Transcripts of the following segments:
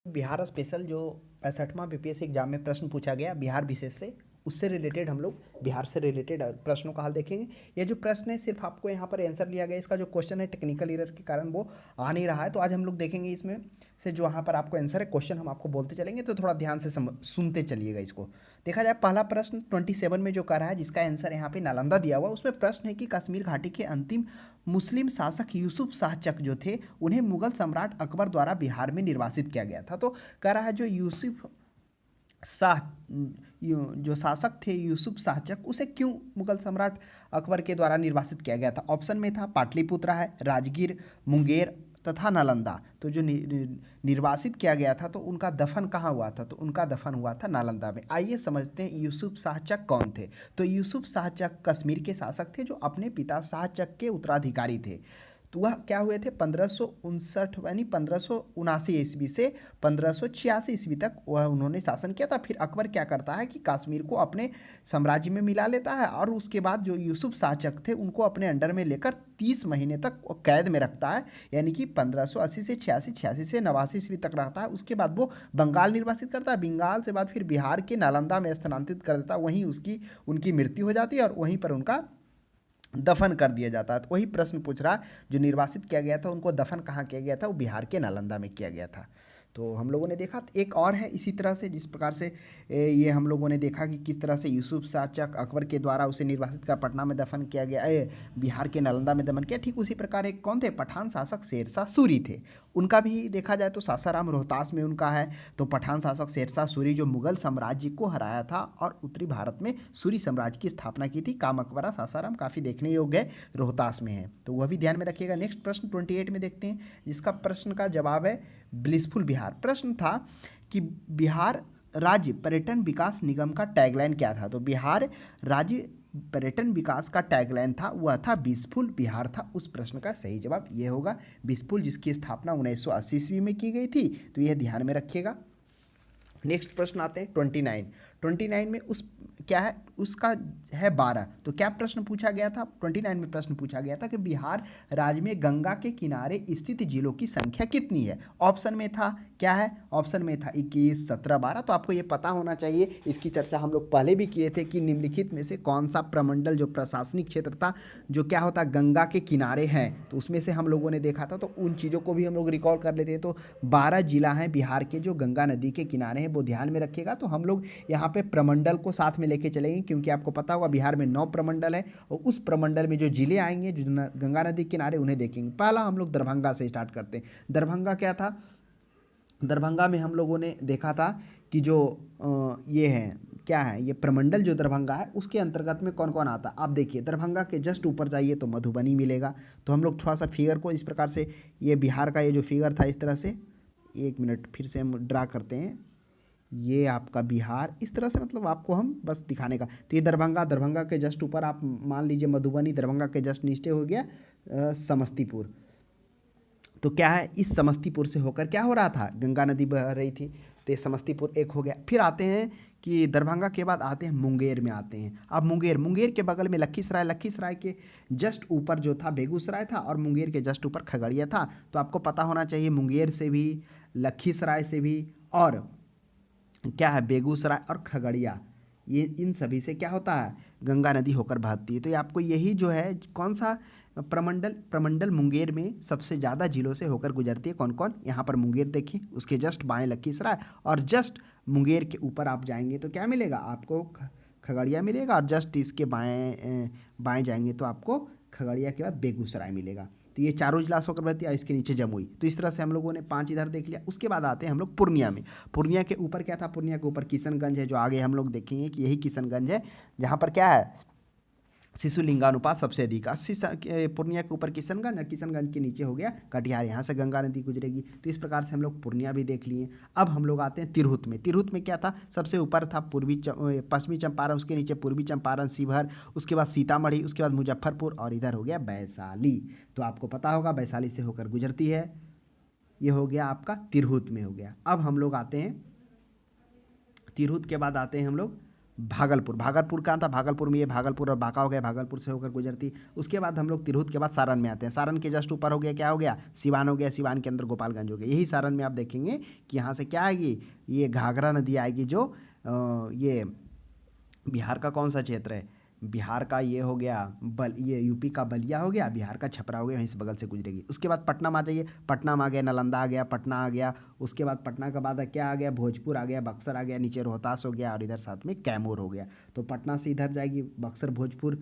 Bihar special जो 65वां BPSC exam में प्रश्न पूछा गया बिहार विशेष से, उससे रिलेटेड हम लोग बिहार से रिलेटेड प्रश्नों का हल देखेंगे। ये जो प्रश्न है सिर्फ आपको यहाँ पर आंसर लिया गया, इसका जो क्वेश्चन है टेक्निकल एरर के कारण वो आ नहीं रहा है। तो आज हम लोग देखेंगे इसमें से जो यहाँ पर आपको आंसर है, क्वेश्चन हम आपको बोलते चलेंगे, तो थोड़ा ध्यान से सुनते चलिएगा इसको। देखा जाए पहला प्रश्न 27 में जो कर रहा है, जिसका आंसर यहाँ पे नालंदा दिया हुआ, उसमें प्रश्न है कि कश्मीर घाटी के अंतिम मुस्लिम शासक यूसुफ शाह चक जो थे, उन्हें मुगल सम्राट अकबर द्वारा बिहार में निर्वासित किया गया था। तो कह रहा है जो यूसुफ शाह जो शासक थे यूसुफ शाह चक, उसे क्यों मुगल सम्राट अकबर के द्वारा निर्वासित किया गया था। ऑप्शन में था पाटलिपुत्र है, राजगीर, मुंगेर तथा नालंदा। तो जो निर्वासित किया गया था, तो उनका दफन कहाँ हुआ था, तो उनका दफन हुआ था नालंदा में। आइए समझते हैं यूसुफ शाह चक कौन थे। तो यूसुफ शाह चक कश्मीर के शासक थे, जो अपने पिता शाह चक के उत्तराधिकारी थे। तो वह क्या हुए थे 1559 यानी 1579 ईस्वी से 1586 ईस्वी तक वह उन्होंने शासन किया था। फिर अकबर क्या करता है कि कश्मीर को अपने साम्राज्य में मिला लेता है, और उसके बाद जो यूसुफ शाह चक थे उनको अपने अंडर में लेकर 30 महीने तक वो कैद में रखता है, यानी कि 1580 से 86, 86 से 89 ईस्वी तक रहता है। उसके बाद वो बंगाल निर्वासित करता है, बंगाल से बाद फिर बिहार के नालंदा में स्थानांतरित कर देता है। वहीं उनकी मृत्यु हो जाती है और वहीं पर उनका दफन कर दिया जाता है। तो वही प्रश्न पूछ रहा, जो निर्वासित किया गया था उनको दफन कहाँ किया गया था, वो बिहार के नालंदा में किया गया था। तो हम लोगों ने देखा एक और है इसी तरह से, जिस प्रकार से ये हम लोगों ने देखा कि किस तरह से यूसुफ शाह चक अकबर के द्वारा उसे निर्वासित कर पटना में दफन किया गया, बिहार के नालंदा में दमन किया। ठीक उसी प्रकार एक कौन थे, पठान शासक शेरशाह सूरी थे। उनका भी देखा जाए तो सासाराम रोहतास में उनका है। तो पठान शासक शेरशाह सूरी जो मुगल साम्राज्य को हराया था और उत्तरी भारत में सूरी साम्राज्य की स्थापना की थी। का मकबरा सासाराम काफ़ी देखने योग्य है, रोहतास में है, तो वह भी ध्यान में रखिएगा। नेक्स्ट प्रश्न 28 में देखते हैं, जिसका प्रश्न का जवाब है ब्लिसफुल बिहार। प्रश्न था कि बिहार राज्य पर्यटन विकास निगम का टैगलाइन क्या था। तो बिहार राज्य पर्यटन विकास का टैगलाइन था, वह था ब्लिसफुल बिहार था। उस प्रश्न का सही जवाब ये होगा ब्लिसफुल, जिसकी स्थापना 1980 ईस्वी में की गई थी। तो यह ध्यान में रखिएगा। नेक्स्ट प्रश्न आते हैं 29 में उस क्या है, उसका है 12। तो क्या प्रश्न पूछा गया था, 29 में प्रश्न पूछा गया था कि बिहार राज्य में गंगा के किनारे स्थित जिलों की संख्या कितनी है। ऑप्शन में था क्या है, ऑप्शन में था 21, 17, 12। तो आपको ये पता होना चाहिए, इसकी चर्चा हम लोग पहले भी किए थे कि निम्नलिखित में से कौन सा प्रमंडल जो प्रशासनिक क्षेत्र था, जो क्या होता गंगा के किनारे हैं, तो उसमें से हम लोगों ने देखा था। तो उन चीज़ों को भी हम लोग रिकॉल कर लेते हैं। तो 12 जिला हैं बिहार के जो गंगा नदी के किनारे हैं, वो ध्यान में रखिएगा। तो हम लोग यहाँ पे प्रमंडल को साथ में लेके चलेंगे, क्योंकि आपको पता होगा बिहार में 9 प्रमंडल है, और उस प्रमंडल में जो जिले आएंगे जो गंगा नदी के किनारे, उन्हें देखेंगे। पहला हम लोग दरभंगा से स्टार्ट करते हैं। दरभंगा क्या था, दरभंगा में हम लोगों ने देखा था कि जो ये है क्या है, ये प्रमंडल जो दरभंगा है उसके अंतर्गत में कौन कौन आता है। आप देखिए दरभंगा के जस्ट ऊपर जाइए तो मधुबनी मिलेगा। तो हम लोग थोड़ा सा फिगर को इस प्रकार से, ये बिहार का ये जो फिगर था इस तरह से, एक मिनट फिर से हम ड्रा करते हैं, ये आपका बिहार इस तरह से, मतलब आपको हम बस दिखाने का। तो ये दरभंगा, दरभंगा के जस्ट ऊपर आप मान लीजिए मधुबनी, दरभंगा के जस्ट नीचे हो गया समस्तीपुर। तो क्या है, इस समस्तीपुर से होकर क्या हो रहा था, गंगा नदी बह रही थी। तो ये समस्तीपुर एक हो गया। फिर आते हैं कि दरभंगा के बाद आते हैं मुंगेर में आते हैं। अब मुंगेर के बगल में लखीसराय, लखीसराय के जस्ट ऊपर जो था बेगूसराय था, और मुंगेर के जस्ट ऊपर खगड़िया था। तो आपको पता होना चाहिए मुंगेर से भी, लखीसराय से भी, और क्या है बेगूसराय और खगड़िया, ये इन सभी से क्या होता है, गंगा नदी होकर बहती है। तो ये आपको यही जो है कौन सा प्रमंडल मुंगेर में सबसे ज़्यादा जिलों से होकर गुजरती है। कौन कौन, यहाँ पर मुंगेर देखिए, उसके जस्ट बाएं लखीसराय, और जस्ट मुंगेर के ऊपर आप जाएंगे तो क्या मिलेगा आपको, खगड़िया मिलेगा, और जस्ट इसके बाएं बाएं जाएंगे तो आपको खगड़िया के बाद बेगूसराय मिलेगा। तो ये चारों जिला होकर बहती है, इसके नीचे जमुई। तो इस तरह से हम लोगों ने 5 इधर देख लिया। उसके बाद आते हैं हम लोग पूर्णिया में। पूर्णिया के ऊपर क्या था, पूर्णिया के ऊपर किशनगंज है, जो आगे हम लोग देखेंगे कि यही किशनगंज है, जहाँ पर क्या है शिशु लिंगानुपात सबसे अधिक। 80 पूर्णिया के ऊपर किशनगंज, और किशनगंज के नीचे हो गया कटिहार, यहाँ से गंगा नदी गुजरेगी। तो इस प्रकार से हम लोग पूर्णिया भी देख लिए। अब हम लोग आते हैं तिरहुत में। तिरहुत में क्या था, सबसे ऊपर था पश्चिमी चंपारण, उसके नीचे पूर्वी चंपारण, शिवहर, उसके बाद सीतामढ़ी, उसके बाद मुजफ्फरपुर, और इधर हो गया वैशाली। तो आपको पता होगा वैशाली से होकर गुजरती है। ये हो गया आपका तिरहुत में हो गया। अब हम लोग आते हैं तिरहुत के बाद आते हैं हम लोग भागलपुर, भागलपुर कहाँ था, भागलपुर में ये भागलपुर और बांका हो गया, भागलपुर से होकर गुजरती। उसके बाद हम लोग तिरहुत के बाद सारण में आते हैं। सारण के जस्ट ऊपर हो गया, क्या हो गया, सिवान हो गया, सिवान के अंदर गोपालगंज हो गया। यही सारण में आप देखेंगे कि यहाँ से क्या आएगी, ये घाघरा नदी आएगी, जो ये बिहार का कौन सा क्षेत्र है, बिहार का ये हो गया ये यूपी का बलिया हो गया, बिहार का छपरा हो गया, वहीं से बगल से गुजरेगी। उसके बाद पटना में आ जाइए, पटना में आ गया, नालंदा आ गया, पटना आ गया। उसके बाद पटना के बाद क्या आ गया, भोजपुर आ गया, बक्सर आ गया, नीचे रोहतास हो गया, और इधर साथ में कैमूर हो गया। तो पटना से इधर जाएगी बक्सर, भोजपुर,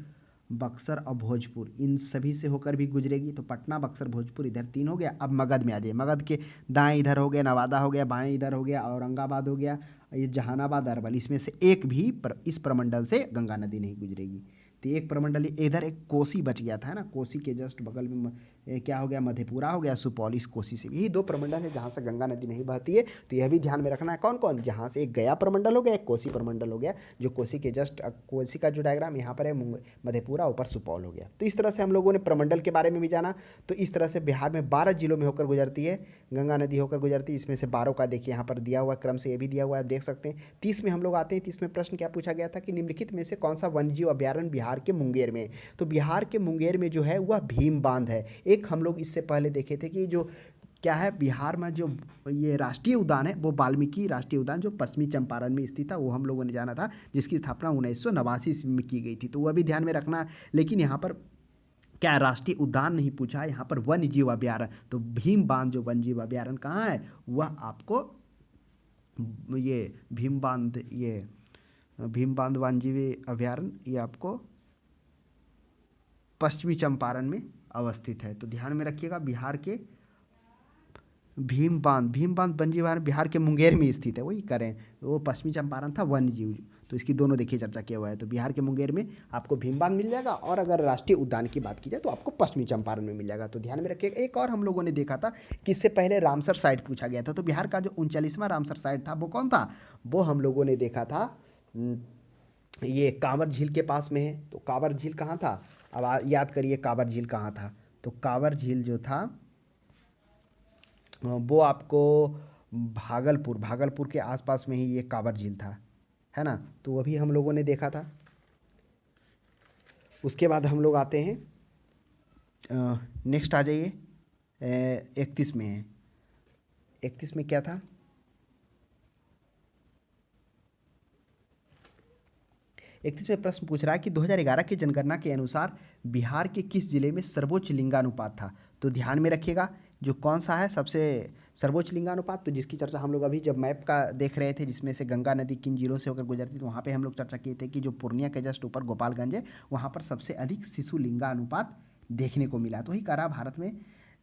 बक्सर और भोजपुर, इन सभी से होकर भी गुजरेगी। तो पटना, बक्सर, भोजपुर, इधर 3 हो गया। अब मगध में आ जाइए, मगध के दाएं इधर हो गया नवादा हो गया, बाएं इधर हो गया औरंगाबाद हो गया, ये जहानाबाद, अरवल, इसमें से एक भी इस प्रमंडल से गंगा नदी नहीं गुजरेगी। तो एक प्रमंडल, इधर एक कोसी बच गया था, है ना, कोसी के जस्ट बगल में क्या हो गया, मधेपुरा हो गया, सुपौल, इस कोसी से, यही 2 प्रमंडल है जहाँ से गंगा नदी नहीं बहती है। तो यह भी ध्यान में रखना है, कौन कौन, जहाँ से एक गया प्रमंडल हो गया, एक कोसी प्रमंडल हो गया, जो कोसी के जस्ट, कोसी का जो डायग्राम यहाँ पर है, मधेपुरा, ऊपर सुपौल हो गया। तो इस तरह से हम लोगों ने प्रमंडल के बारे में भी जाना। तो इस तरह से बिहार में 12 जिलों में होकर गुजरती है, गंगा नदी होकर गुजरती है। इसमें से 12 का देखिए यहाँ पर दिया हुआ क्रम से, ये भी दिया हुआ है, देख सकते हैं। 30 में हम लोग आते हैं। 30 में प्रश्न क्या पूछा गया था कि निम्नलिखित में से कौन सा वन्यजीव अभयारण्य बिहार के मुंगेर में। तो बिहार के मुंगेर में जो है वह भीम बांध है। एक हम लोग इससे पहले देखे थे कि जो क्या है, बिहार में जो ये राष्ट्रीय उद्यान है वो वाल्मीकि राष्ट्रीय उद्यान, जो पश्चिमी चंपारण में स्थित था, वो हम लोगों ने जाना था, जिसकी स्थापना 1989 ईस्वी में की गई थी। तो वह भी ध्यान में रखना। लेकिन यहाँ पर क्या है, राष्ट्रीय उद्यान नहीं पूछा है, यहाँ पर वन्य जीव अभयारण्य। तो भीम बांध जो वन्य जीव अभयारण्य कहाँ है, वह आपको ये भीम बांध, ये भीम बांध वन्य जीव अभयारण्य, ये आपको पश्चिमी चंपारण में अवस्थित है। तो ध्यान में रखिएगा, बिहार के भीम बांध वन्य जीव अभयारण्य बिहार के मुंगेर में स्थित है, वही करें, वो पश्चिमी चंपारण था वन्य जीव। तो इसकी दोनों देखिए चर्चा किया हुआ है। तो बिहार के मुंगेर में आपको भीम बांध मिल जाएगा, और अगर राष्ट्रीय उद्यान की बात की जाए तो आपको पश्चिमी चंपारण में मिल जाएगा। तो ध्यान में रखिएगा। एक और हम लोगों ने देखा था कि इससे पहले रामसर साइट पूछा गया था। तो बिहार का जो 39वां रामसर साइट था वो कौन था, वो हम लोगों ने देखा था, ये कांवर झील के पास में है। तो कांवर झील कहाँ था, अब याद करिए कांवर झील कहाँ था। तो कांवर झील जो था वो आपको भागलपुर के आसपास में ही ये कांवर झील था, है ना। तो वो भी हम लोगों ने देखा था। उसके बाद हम लोग आते हैं, नेक्स्ट आ जाइए, 31 में है। 31 में क्या था, 31 में प्रश्न पूछ रहा है कि 2011 की जनगणना के अनुसार बिहार के किस जिले में सर्वोच्च लिंगानुपात था। तो ध्यान में रखिएगा, जो कौन सा है सबसे सर्वोच्च लिंगानुपात, तो जिसकी चर्चा हम लोग अभी जब मैप का देख रहे थे, जिसमें से गंगा नदी किन जिलों से होकर गुजरती, तो वहाँ पे हम लोग चर्चा किए थे कि जो पूर्णिया के जस्ट ऊपर गोपालगंज है, वहाँ पर सबसे अधिक शिशु लिंगानुपात देखने को मिला। तो वही करा, भारत में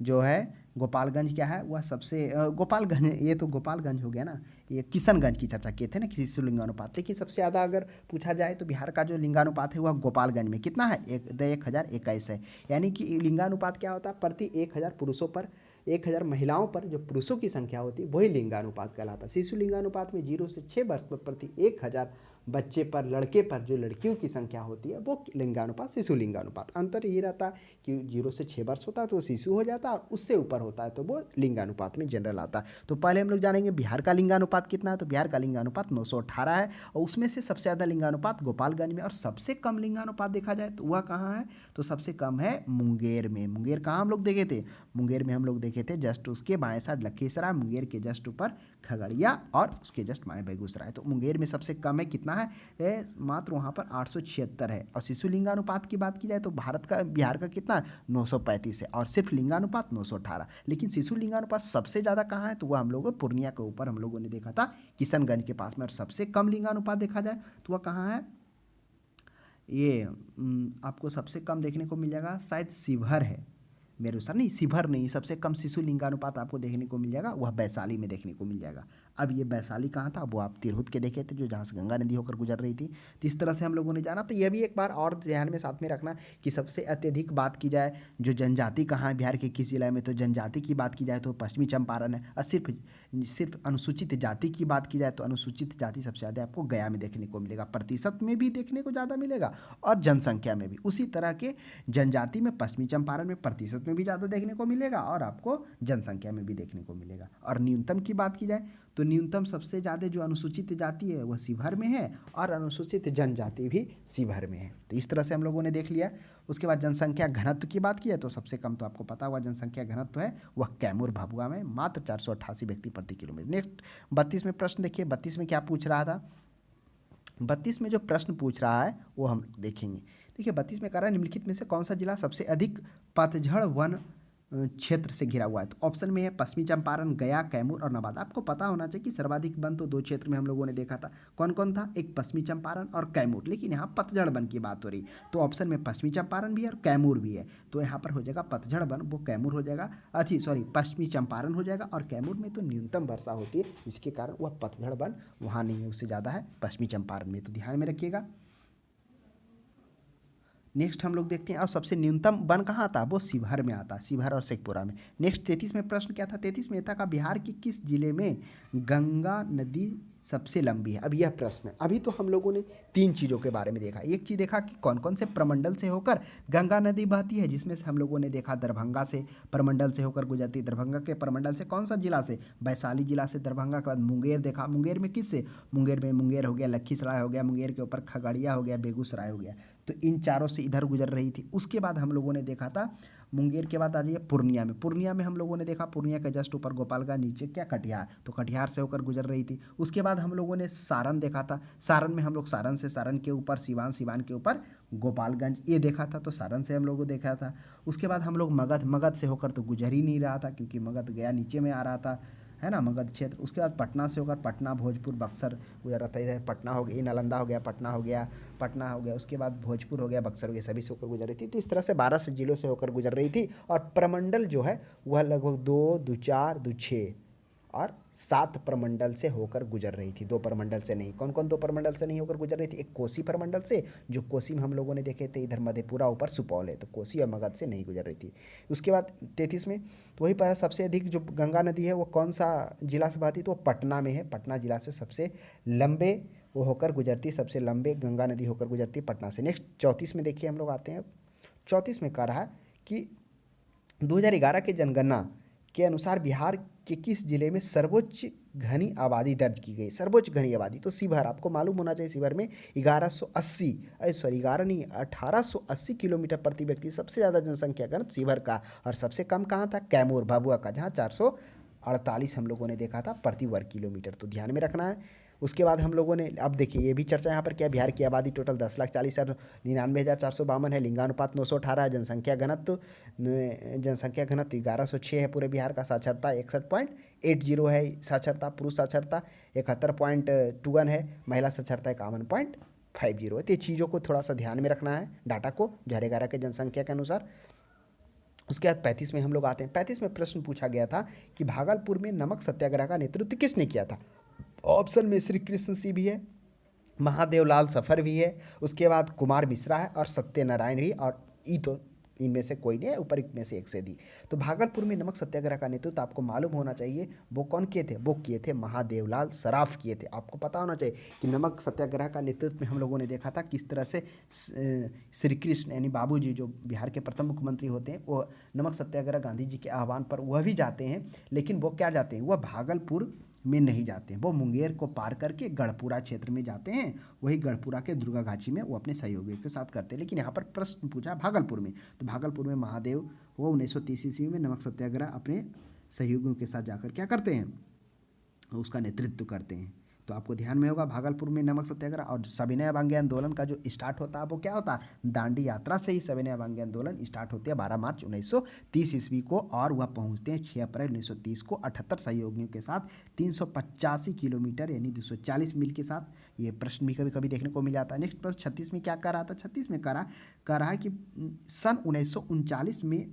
जो है गोपालगंज क्या है, वह सबसे गोपालगंज, ये तो गोपालगंज हो गया ना, ये किशनगंज की चर्चा किए थे ना, किसी शिशु लिंगानुपात। लेकिन सबसे ज़्यादा अगर पूछा जाए तो बिहार का जो लिंगानुपात है वह गोपालगंज में कितना है, 1021 है। यानी कि लिंगानुपात क्या होता है, प्रति 1000 पुरुषों पर 1000 महिलाओं पर जो पुरुषों की संख्या होती है वही लिंगानुपात कहलाता है। शिशु लिंगानुपात में 0 से 6 वर्ष पर प्रति 1000 बच्चे पर, लड़के पर जो लड़कियों की संख्या होती है वो लिंगानुपात, शिशु लिंगानुपात। अंतर यही रहता है कि 0 से 6 वर्ष होता है तो वो शिशु हो जाता है, और उससे ऊपर होता है तो वो लिंगानुपात में जनरल आता है। तो पहले हम लोग जानेंगे बिहार का लिंगानुपात कितना है। तो बिहार का लिंगानुपात 918 है, और उसमें से सबसे ज़्यादा लिंगानुपात गोपालगंज में, और सबसे कम लिंगानुपात देखा जाए तो वह कहाँ है, तो सबसे कम है मुंगेर में। मुंगेर कहाँ हम लोग देखे थे, मुंगेर में हम लोग देखे थे जस्ट उसके बाएं साइड लखीसराय, मुंगेर के जस्ट ऊपर खगड़िया, और उसके जस्ट बाएं बेगूसराय। तो मुंगेर में सबसे कम है, कितना है मात्र वहाँ पर 876 है। और शिशु लिंगानुपात की बात की जाए तो बिहार का कितना 935 है, और सिर्फ लिंगानुपात 918। लेकिन शिशु लिंगानुपात सबसे ज़्यादा कहाँ है, तो वह हम लोग पूर्णिया के ऊपर हम लोगों ने देखा था, किशनगंज के पास में। और सबसे कम लिंगानुपात देखा जाए तो वह कहाँ है, ये आपको सबसे कम देखने को मिल जाएगा, शायद शिवहर है, मेरे अनुसार नहीं, शिवहर नहीं, सबसे कम शिशु लिंगानुपात आपको देखने को मिल जाएगा वह वैशाली में देखने को मिल जाएगा। अब ये वैशाली कहाँ था, वो आप तिरहुत के देखे थे, जो जहाँ से गंगा नदी होकर गुजर रही थी। तो इस तरह से हम लोगों ने जाना। तो यह भी एक बार और ध्यान में साथ में रखना कि सबसे अत्यधिक बात की जाए जो जनजाति कहाँ है बिहार के किस जिले में, तो जनजाति की बात की जाए तो पश्चिमी चंपारण है। और सिर्फ अनुसूचित जाति की बात की जाए तो अनुसूचित जाति सबसे ज़्यादा आपको गया में देखने को मिलेगा, प्रतिशत में भी देखने को ज़्यादा मिलेगा और जनसंख्या में भी। उसी तरह के जनजाति में पश्चिमी चंपारण में प्रतिशत में भी ज़्यादा देखने को मिलेगा और आपको जनसंख्या में भी देखने को मिलेगा। और न्यूनतम की बात की जाए तो न्यूनतम सबसे ज़्यादा जो अनुसूचित जाति है वह शिवहर में है और अनुसूचित जनजाति भी शिवहर में है। तो इस तरह से हम लोगों ने देख लिया। उसके बाद जनसंख्या घनत्व की बात की है तो सबसे कम तो आपको पता हुआ जनसंख्या घनत्व है वह कैमूर भभुआ में मात्र 488 व्यक्ति प्रति किलोमीटर। नेक्स्ट 32 में प्रश्न देखिए, 32 में क्या पूछ रहा था। 32 में जो प्रश्न पूछ रहा है वो हम देखेंगे। देखिए 32 में कह रहा है निम्नलिखित में से कौन सा जिला सबसे अधिक पतझड़ वन क्षेत्र से घिरा हुआ है। तो ऑप्शन में है पश्चिमी चंपारण, गया, कैमूर और नवादा। आपको पता होना चाहिए कि सर्वाधिक वन तो दो क्षेत्र में हम लोगों ने देखा था। कौन कौन था, एक पश्चिमी चंपारण और कैमूर, लेकिन यहाँ पतझड़ वन की बात हो रही। तो ऑप्शन में पश्चिमी चंपारण भी है और कैमूर भी है, तो यहाँ पर हो जाएगा पतझड़ वन, वो कैमूर हो जाएगा, पश्चिमी चंपारण हो जाएगा। और कैमूर में तो न्यूनतम वर्षा होती है जिसके कारण वह पतझड़ वन वहाँ नहीं है, उससे ज़्यादा है पश्चिमी चंपारण में, तो ध्यान में रखिएगा। नेक्स्ट हम लोग देखते हैं और सबसे न्यूनतम वन कहाँ आता है, वो शिवहर में आता है, शिवहर और शेखपुरा में। नेक्स्ट 33 में प्रश्न क्या था, 33 में था का बिहार के किस जिले में गंगा नदी सबसे लंबी है। अब यह प्रश्न है, अभी तो हम लोगों ने तीन चीज़ों के बारे में देखा। एक चीज़ देखा कि कौन कौन से प्रमंडल से होकर गंगा नदी बहती है, जिसमें से हम लोगों ने देखा दरभंगा से प्रमंडल से होकर गुजरती है। दरभंगा के प्रमंडल से कौन सा जिला से, वैशाली जिला से। दरभंगा के बाद मुंगेर देखा, मुंगेर में किस से, मुंगेर में मुंगेर हो गया, लखीसराय हो गया, मुंगेर के ऊपर खगड़िया हो गया, बेगूसराय हो गया, तो इन चारों से इधर गुजर रही थी। उसके बाद हम लोगों ने देखा था मुंगेर के बाद आ जाइए पूर्णिया में। पूर्णिया में हम लोगों ने देखा पूर्णिया के जस्ट ऊपर गोपालगंज, नीचे क्या कटिहार, तो कटिहार से होकर गुजर रही थी। उसके बाद हम लोगों ने सारण देखा था। सारण में हम लोग सारण से, सारण के ऊपर सिवान, सिवान के ऊपर गोपालगंज, ये देखा था, तो सारण से हम लोगों को देखा था। उसके बाद हम लोग मगध, मगध से होकर तो गुजर ही नहीं रहा था क्योंकि मगध गया नीचे में आ रहा था, है ना, मगध क्षेत्र। उसके बाद पटना से होकर पटना, भोजपुर, बक्सर गुजर रहा था। इधर पटना हो गया, नालंदा हो गया, पटना हो गया, पटना हो गया, उसके बाद भोजपुर हो गया, बक्सर हो गया, सभी से होकर गुजर रही थी। तो इस तरह से 12 जिलों से होकर गुजर रही थी। और प्रमंडल जो है वह लगभग 2, 2, 4, 2, 6 और 7 प्रमंडल से होकर गुजर रही थी, 2 प्रमंडल से नहीं। कौन कौन 2 प्रमंडल से नहीं होकर गुजर रही थी, एक कोसी प्रमंडल से, जो कोसी में हम लोगों ने देखे थे, इधर मधेपुरा ऊपर सुपौल है, तो कोसी और मगध से नहीं गुजर रही थी। उसके बाद 33 में तो वही पर सबसे अधिक जो गंगा नदी है वो कौन सा जिला से बहती, तो वो पटना में है। पटना जिला से सबसे लंबे वो होकर गुजरती, सबसे लंबे गंगा नदी होकर गुजरती पटना से। नेक्स्ट 34 में देखिए हम लोग आते हैं। 34 में कह रहा है कि 2011 की जनगणना के अनुसार बिहार के किस जिले में सर्वोच्च घनी आबादी दर्ज की गई। सर्वोच्च घनी आबादी तो शिवहर, आपको मालूम होना चाहिए शिवहर में 1180 11 नहीं 1880 किलोमीटर प्रति व्यक्ति सबसे ज़्यादा जनसंख्या घनत्व शिवहर का। और सबसे कम कहाँ था, कैमूर भभुआ का, जहाँ 448 हम लोगों ने देखा था प्रति वर्ग किलोमीटर, तो ध्यान में रखना है। उसके बाद हम लोगों ने अब देखिए ये भी चर्चा यहाँ पर क्या, बिहार की आबादी टोटल 10,40,99,452 है, लिंगानुपात 918 है, जनसंख्या घनत्व 1106 है पूरे बिहार का, साक्षरता 61.80 है, साक्षरता पुरुष साक्षरता 71.21 है, महिला साक्षरता 51.50 है। तो ये चीज़ों को थोड़ा सा ध्यान में रखना है, डाटा को 2011 के जनसंख्या के अनुसार। उसके बाद 35 में हम लोग आते हैं। 35 में प्रश्न पूछा गया था कि भागलपुर में नमक सत्याग्रह का नेतृत्व किसने किया था। ऑप्शन में श्री कृष्ण सिंह भी है, महादेवलाल सफर भी है, उसके बाद कुमार मिश्रा है और सत्यनारायण भी, और ई तो इनमें से कोई नहीं है, ऊपर में से एक से दी। तो भागलपुर में नमक सत्याग्रह का नेतृत्व आपको मालूम होना चाहिए वो कौन किए थे, वो किए थे महादेवलाल सराफ किए थे। आपको पता होना चाहिए कि नमक सत्याग्रह का नेतृत्व में हम लोगों ने देखा था किस तरह से श्री कृष्ण यानी बाबूजी जो बिहार के प्रथम मुख्यमंत्री होते हैं, वो नमक सत्याग्रह गांधी जी के आह्वान पर वह भी जाते हैं, लेकिन वो क्या जाते हैं, वह भागलपुर में नहीं जाते हैं, वो मुंगेर को पार करके गढ़पुरा क्षेत्र में जाते हैं। वही गढ़पुरा के दुर्गागाछी में वो अपने सहयोगियों के साथ करते हैं। लेकिन यहाँ पर प्रश्न पूछा भागलपुर में, तो भागलपुर में महादेव वो 1930 ईस्वी में नमक सत्याग्रह अपने सहयोगियों के साथ जाकर क्या करते हैं, उसका नेतृत्व करते हैं। तो आपको ध्यान में होगा भागलपुर में नमक सत्याग्रह। और सविनय अवांगे आंदोलन का जो स्टार्ट होता है वो क्या होता है, दांडी यात्रा से ही सविनय अवांगे आंदोलन स्टार्ट होते हैं 12 मार्च 1930 ईस्वी को, और वह पहुंचते हैं 6 अप्रैल 1930 को 78 सहयोगियों के साथ 385 किलोमीटर यानी 240 मील के साथ। ये प्रश्न भी कभी कभी देखने को मिल जाता है। नेक्स्ट प्रश्न 36 में क्या कह रहा था, 36 में कह रहा है कि सन 1939 में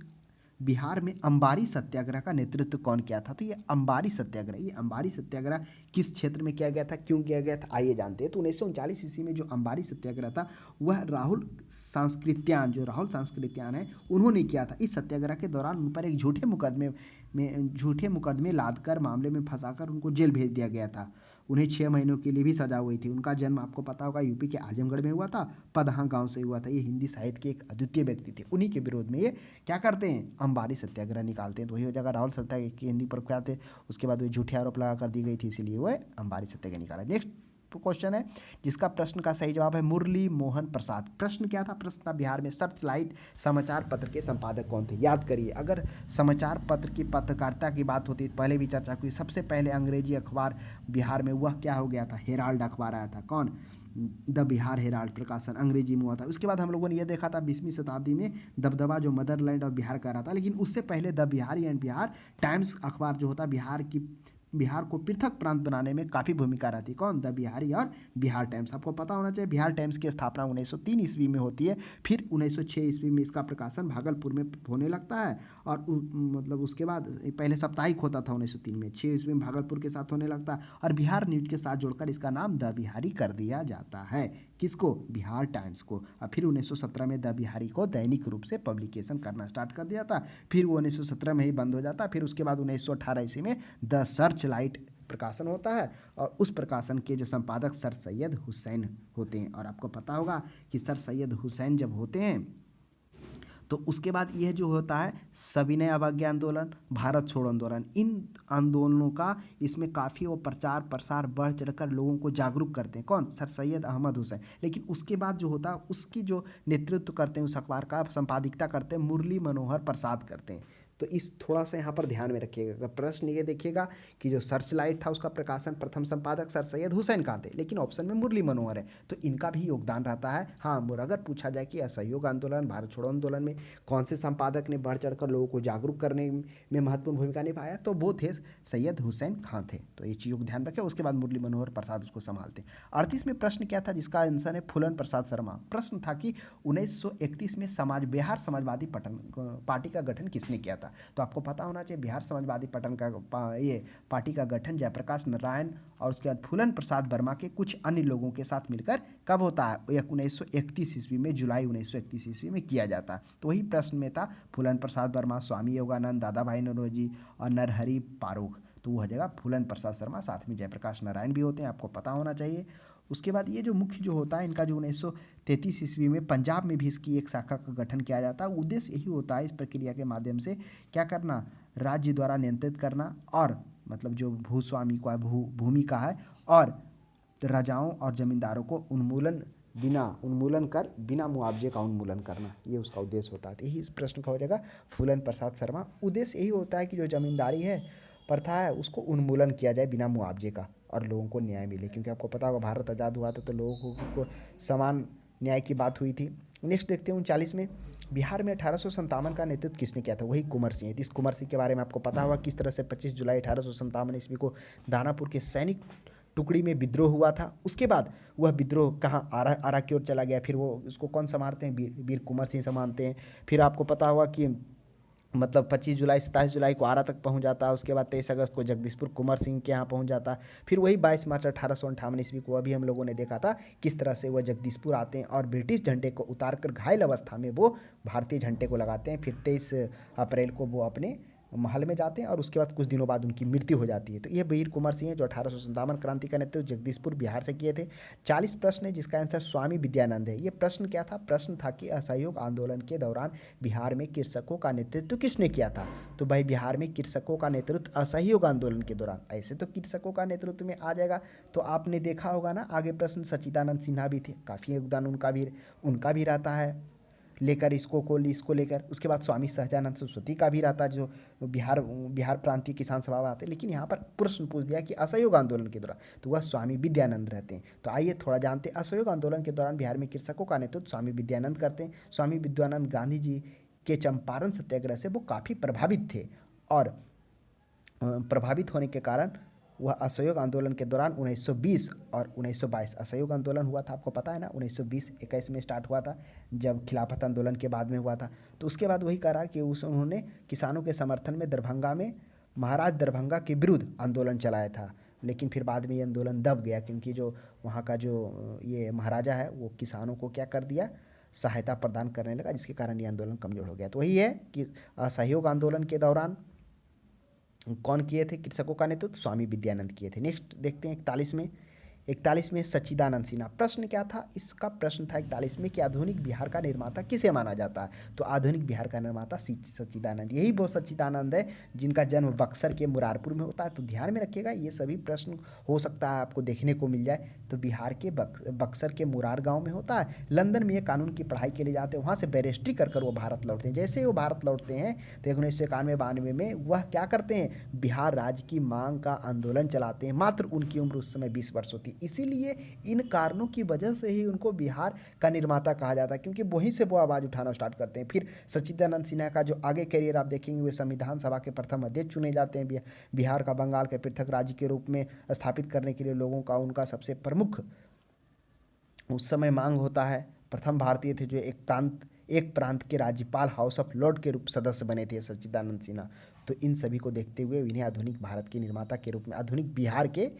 बिहार में अंबारी सत्याग्रह का नेतृत्व कौन किया था। तो ये अंबारी सत्याग्रह किस क्षेत्र में किया गया था, क्यों किया गया था, आइए जानते हैं। तो 1939 ईस्वी में जो अंबारी सत्याग्रह था वह राहुल सांस्कृत्यान है उन्होंने किया था। इस सत्याग्रह के दौरान उन पर एक झूठे मुकदमे लादकर मामले में फंसाकर उनको जेल भेज दिया गया था। उन्हें 6 महीनों के लिए भी सजा हुई थी। उनका जन्म आपको पता होगा यूपी के आजमगढ़ में हुआ था, पदहा गांव से हुआ था। ये हिंदी साहित्य के एक अद्वितीय व्यक्ति थे। उन्हीं के विरोध में ये क्या करते हैं, अंबारी सत्याग्रह निकालते हैं। तो वही हो जाएगा राहुल सत्याग्रह के हिंदी प्रख्यात थे। उसके बाद वो झूठे आरोप लगा कर दी गई थी, इसीलिए वो अंबारी सत्याग्रह निकाला। नेक्स्ट क्वेश्चन है जिसका प्रश्न का सही जवाब है मुरली मोहन प्रसाद। प्रश्न क्या था, प्रश्न था बिहार में सर्चलाइट समाचार पत्र के संपादक कौन थे। याद करिए, अगर समाचार पत्र की पत्रकारिता की बात होती है, पहले भी चर्चा हुई, सबसे पहले अंग्रेजी अखबार बिहार में वह क्या हो गया था, हेराल्ड अखबार आया था। कौन, द बिहार हेराल्ड प्रकाशन अंग्रेजी में हुआ था। उसके बाद हम लोगों ने यह देखा था 20वीं शताब्दी में दबदबा जो मदरलैंड और बिहार का रहा था, लेकिन उससे पहले the Bihari and Bihar times अखबार जो होता बिहार को पृथक प्रांत बनाने में काफ़ी भूमिका रहती। कौन, द बिहारी और बिहार टाइम्स। आपको पता होना चाहिए बिहार टाइम्स की स्थापना 1903 ईस्वी में होती है, फिर 1906 ईस्वी में इसका प्रकाशन भागलपुर में होने लगता है, और मतलब उसके बाद पहले साप्ताहिक होता था 1903 में, 6 ईस्वी में भागलपुर के साथ होने लगता है, और बिहार न्यूज के साथ जोड़कर इसका नाम द बिहारी कर दिया जाता है। किसको, बिहार टाइम्स को। और फिर 1917 में द बिहारी को दैनिक रूप से पब्लिकेशन करना स्टार्ट कर दिया था, फिर वो 1917 में ही बंद हो जाता। फिर उसके बाद 1918 ईस्वी में द सर्च लाइट प्रकाशन होता है, और उस प्रकाशन के जो संपादक सर सैयद हुसैन होते हैं। और आपको पता होगा कि सर सैयद हुसैन जब होते हैं तो उसके बाद यह जो होता है सविनय अवज्ञा आंदोलन, भारत छोड़ो आंदोलन, इन आंदोलनों का इसमें काफ़ी वो प्रचार प्रसार बढ़ चढ़कर लोगों को जागरूक करते हैं। कौन, सर सैयद अहमद हुसैन। लेकिन उसके बाद जो होता है उसकी जो नेतृत्व करते हैं, उस अखबार का संपादिकता करते हैं मुरली मनोहर प्रसाद करते हैं। तो इस थोड़ा सा यहाँ पर ध्यान में रखिएगा। अगर प्रश्न ये देखिएगा कि जो सर्च लाइट था उसका प्रकाशन प्रथम संपादक सर सैयद हुसैन कहाँ थे, लेकिन ऑप्शन में मुरली मनोहर है, तो इनका भी योगदान रहता है। हाँ, और अगर पूछा जाए कि असहयोग आंदोलन, भारत छोड़ो आंदोलन में कौन से संपादक ने बढ़ चढ़कर लोगों को जागरूक करने में महत्वपूर्ण भूमिका निभाया, तो वो थे सैयद हुसैन खां थे। तो ये चीज़ों को ध्यान रखें। उसके बाद मुरली मनोहर प्रसाद उसको संभालते हैं। 38 में प्रश्न क्या था, जिसका आंसर है फूलन प्रसाद शर्मा। प्रश्न था कि 1931 में बिहार समाजवादी पार्टी का गठन किसने किया था। तो आपको पता होना चाहिए बिहार समाजवादी ये पार्टी का गठन जयप्रकाश नारायण और उसके बाद फूलन प्रसाद वर्मा के कुछ अन्य लोगों के साथ मिलकर कब होता है, 1931 ईस्वी में, जुलाई 1931 ईस्वी में किया जाता है। तो वही प्रश्न में था फूलन प्रसाद वर्मा, स्वामी योगानंद, दादा भाई नौरोजी और नरहरि पारुख। तो वो हो जाएगा फूलन प्रसाद शर्मा, साथ में जयप्रकाश नारायण भी होते हैं, आपको पता होना चाहिए। उसके बाद ये जो मुख्य जो होता है इनका, जो 1933 ईस्वी में पंजाब में भी इसकी एक शाखा का गठन किया जाता है। उद्देश्य यही होता है इस प्रक्रिया के माध्यम से क्या करना, राज्य द्वारा नियंत्रित करना, और मतलब जो भूस्वामी का भूमि का है, और राजाओं और जमींदारों को बिना मुआवजे का उन्मूलन करना, ये उसका उद्देश्य होता है। तो यही इस प्रश्न का हो जाएगा फूलन प्रसाद शर्मा। उद्देश्य यही होता है कि जो जमींदारी है, प्रथा है, उसको उन्मूलन किया जाए बिना मुआवजे का, और लोगों को न्याय मिले। क्योंकि आपको पता होगा भारत आज़ाद हुआ था तो लोगों को समान न्याय की बात हुई थी। नेक्स्ट देखते हैं 39 में बिहार में 1857 का नेतृत्व किसने किया था, वही कुंवर सिंह। इस कुंवर सिंह के बारे में आपको पता होगा किस तरह से 25 जुलाई 1857 ईस्वी को दानापुर के सैनिक टुकड़ी में विद्रोह हुआ था। उसके बाद वह विद्रोह कहाँ, आरा की ओर चला गया। फिर वो उसको कौन संभालते हैं, वीर कुंवर सिंह संभालते हैं। फिर आपको पता होगा कि मतलब 25 जुलाई 27 जुलाई को आरा तक पहुंच जाता है। उसके बाद 23 अगस्त को जगदीशपुर कुंवर सिंह के यहाँ पहुंच जाता है। फिर वही 22 मार्च 1858 ईस्वी को अभी हम लोगों ने देखा था किस तरह से वह जगदीशपुर आते हैं और ब्रिटिश झंडे को उतार कर घायल अवस्था में वो भारतीय झंडे को लगाते हैं। फिर 23 अप्रैल को वो अपने महल में जाते हैं और उसके बाद कुछ दिनों बाद उनकी मृत्यु हो जाती है। तो ये वीर कुंवर सिंह है जो 1857 क्रांति का नेतृत्व जगदीशपुर बिहार से किए थे। 40 प्रश्न है जिसका आंसर स्वामी विद्यानंद है। ये प्रश्न क्या था, प्रश्न था कि असहयोग आंदोलन के दौरान बिहार में कृषकों का नेतृत्व किसने किया था। तो भाई बिहार में कृषकों का नेतृत्व असहयोग आंदोलन के दौरान, ऐसे तो कृषकों का नेतृत्व में आ जाएगा। तो आपने देखा होगा ना आगे प्रश्न, सच्चिदानंद सिन्हा भी थे, काफ़ी योगदान उनका भी रहता है लेकर इसको लेकर। उसके बाद स्वामी सहजानंद सरस्वती का भी रहता है जो बिहार प्रांतीय किसान सभा में आते हैं। लेकिन यहाँ पर प्रश्न पूछ दिया कि असहयोग आंदोलन के दौरान, तो वह स्वामी विद्यानंद रहते हैं। तो आइए थोड़ा जानते हैं, असहयोग आंदोलन के दौरान बिहार में कृषकों का नेतृत्व स्वामी विद्यानंद करते हैं। स्वामी विद्यानंद गांधी जी के चंपारण सत्याग्रह से वो काफ़ी प्रभावित थे, और प्रभावित होने के कारण वह असहयोग आंदोलन के दौरान 1920 और 1922 असहयोग आंदोलन हुआ था। आपको पता है ना, 1920-21 में स्टार्ट हुआ था जब खिलाफत आंदोलन के बाद में हुआ था। तो उसके बाद वही करा कि उन्होंने किसानों के समर्थन में दरभंगा में महाराज दरभंगा के विरुद्ध आंदोलन चलाया था। लेकिन फिर बाद में ये आंदोलन दब गया क्योंकि जो वहाँ का जो ये महाराजा है वो किसानों को क्या कर दिया, सहायता प्रदान करने लगा, जिसके कारण ये आंदोलन कमजोर हो गया। तो वही है कि असहयोग आंदोलन के दौरान कौन किए थे कृषकों का नेतृत्व? स्वामी विद्यानंद किए थे। नेक्स्ट देखते हैं 41 में सच्चिदानंद सिन्हा। प्रश्न क्या था इसका? प्रश्न था 41 में कि आधुनिक बिहार का निर्माता किसे माना जाता है? तो आधुनिक बिहार का निर्माता सच्चिदानंद, यही वो सच्चिदानंद है जिनका जन्म बक्सर के मुरारपुर में होता है। तो ध्यान में रखिएगा, ये सभी प्रश्न हो सकता है आपको देखने को मिल जाए। तो बिहार के बक्सर के मुरार गांव में होता है। लंदन में ये कानून की पढ़ाई के लिए जाते हैं, वहाँ से बैरिस्ट्री कर वो भारत लौटते हैं। जैसे ही वो भारत लौटते हैं तो 1991-92 में वह क्या करते हैं? बिहार राज्य की मांग का आंदोलन चलाते हैं। मात्र उनकी उम्र उस समय 20 वर्ष होती, इसीलिए इन कारणों की वजह से ही उनको बिहार का निर्माता कहा जाता है, क्योंकि वहीं से वो आवाज़ उठाना स्टार्ट करते हैं। फिर सच्चिदानंद सिन्हा का जो आगे करियर आप देखेंगे, वे संविधान सभा के प्रथम अध्यक्ष चुने जाते हैं। बिहार का बंगाल के पृथक राज्य के रूप में स्थापित करने के लिए लोगों का उनका सबसे प्रमुख उस समय मांग होता है। प्रथम भारतीय थे जो एक प्रांत के राज्यपाल हाउस ऑफ लॉर्ड के रूप सदस्य बने थे सच्चिदानंद सिन्हा। तो इन सभी को देखते हुए इन्हें आधुनिक भारत के निर्माता के रूप में, आधुनिक बिहार के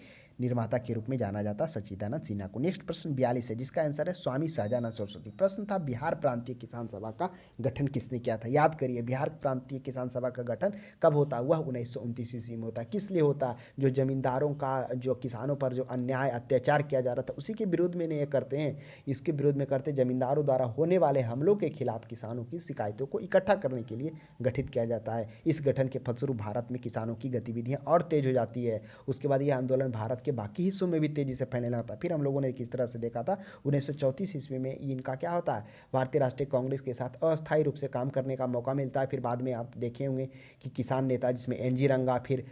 निर्माता के रूप में जाना जाता सच्चिदानंद सिन्हा को। नेक्स्ट प्रश्न 42 है, जिसका आंसर है स्वामी सहजानंद सरस्वती। प्रश्न था बिहार प्रांतीय किसान सभा का गठन किसने किया था? याद करिए, बिहार प्रांतीय किसान सभा का गठन कब होता है? वह 1929 ईस्वी में होता है। किस लिए होता है? जो जमींदारों का, जो किसानों पर जो अन्याय अत्याचार किया जा रहा था, उसी के विरोध में ये करते हैं। इसके विरोध में करते जमींदारों द्वारा होने वाले हमलों के खिलाफ किसानों की शिकायतों को इकट्ठा करने के लिए गठित किया जाता है। इस गठन के फलस्वरूप भारत में किसानों की गतिविधियां और तेज हो जाती है। उसके बाद यह आंदोलन भारत के बाकी हिस्सों में भी तेजी से फैलने लगता। फिर हम लोगों ने किस तरह से देखा था, 1934 ईस्वी में इनका क्या होता है? भारतीय राष्ट्रीय कांग्रेस के साथ अस्थायी रूप से काम करने का मौका मिलता है। फिर बाद में आप देखे होंगे कि किसान नेता जिसमें एनजी रंगा, फिर